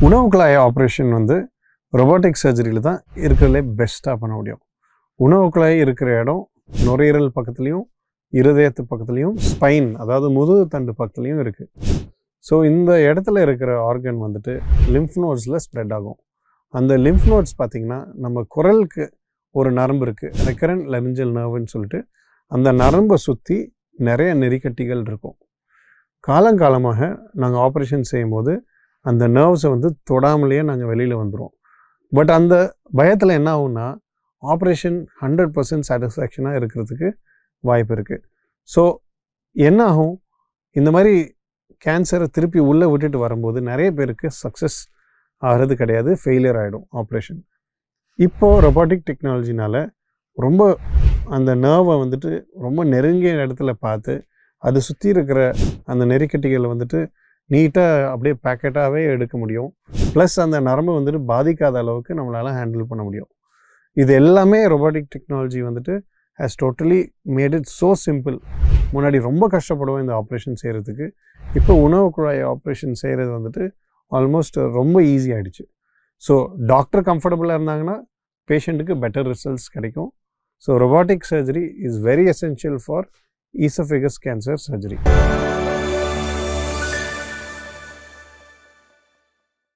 உணவு குழாய் ஆப்ரேஷன் வந்து ரொபோட்டிக் சர்ஜரியில் தான் இருக்கிறதுலே பெஸ்ட்டாக பண்ண முடியும். உணவு குழாய் இருக்கிற இடம் நுரையீரல் பக்கத்துலேயும் இருதயத்து பக்கத்துலேயும் ஸ்பைன் அதாவது முதுகு தண்டு பக்கத்துலேயும் இருக்குது. ஸோ இந்த இடத்துல இருக்கிற ஆர்கன் வந்துட்டு லிம்ஃப் நோட்ஸில் ஸ்ப்ரெட் ஆகும். அந்த லிம்ஃப் நோட்ஸ் பார்த்திங்கன்னா நம்ம குரலுக்கு ஒரு நரம்பு இருக்குது, ரெக்கரண்ட் லரிஞ்சல் நர்வுன்னு சொல்லிட்டு. அந்த நரம்பை சுற்றி நிறைய நெறிக்கட்டிகள் இருக்கும். காலங்காலமாக நாங்கள் ஆப்ரேஷன் செய்யும்போது அந்த நர்வ்ஸை வந்து தொடாமலேயே நாங்கள் வெளியில் வந்துடுவோம். பட் அந்த பயத்தில் என்ன ஆகும்னா ஆப்ரேஷன் 100% சாட்டிஸ்ஃபேக்ஷனாக இருக்கிறதுக்கு வாய்ப்பு இருக்குது. ஸோ என்ன ஆகும், இந்த மாதிரி கேன்சரை திருப்பி உள்ளே விட்டுட்டு வரும்போது நிறைய பேருக்கு சக்ஸஸ் ஆகிறது கிடையாது, ஃபெயிலியர் ஆகிடும் ஆப்ரேஷன். இப்போது ரொபாட்டிக் டெக்னாலஜினால் ரொம்ப அந்த நர்வை வந்துட்டு ரொம்ப நெருங்கிய இடத்துல பார்த்து அது சுற்றி இருக்கிற அந்த நெறிக்கட்டிகளை வந்துட்டு நீட்டாக அப்படியே பேக்கெட்டாகவே எடுக்க முடியும். ப்ளஸ் அந்த நரம்பு வந்துட்டு பாதிக்காத அளவுக்கு நம்மளால் ஹேண்டில் பண்ண முடியும். இது எல்லாமே ரொபாட்டிக் டெக்னாலஜி வந்துட்டு has totally made it so simple. முன்னாடி ரொம்ப கஷ்டப்படுவோம் இந்த ஆப்ரேஷன் செய்கிறதுக்கு. இப்போ உணவு குழாய் ஆப்ரேஷன் செய்கிறது வந்துட்டு ஆல்மோஸ்ட் ரொம்ப ஈஸி ஆகிடுச்சு. ஸோ டாக்டர் கம்ஃபர்டபுளாக இருந்தாங்கன்னா பேஷண்ட்டுக்கு பெட்டர் ரிசல்ட்ஸ் கிடைக்கும். So robotic surgery is very essential for oesophagus cancer surgery.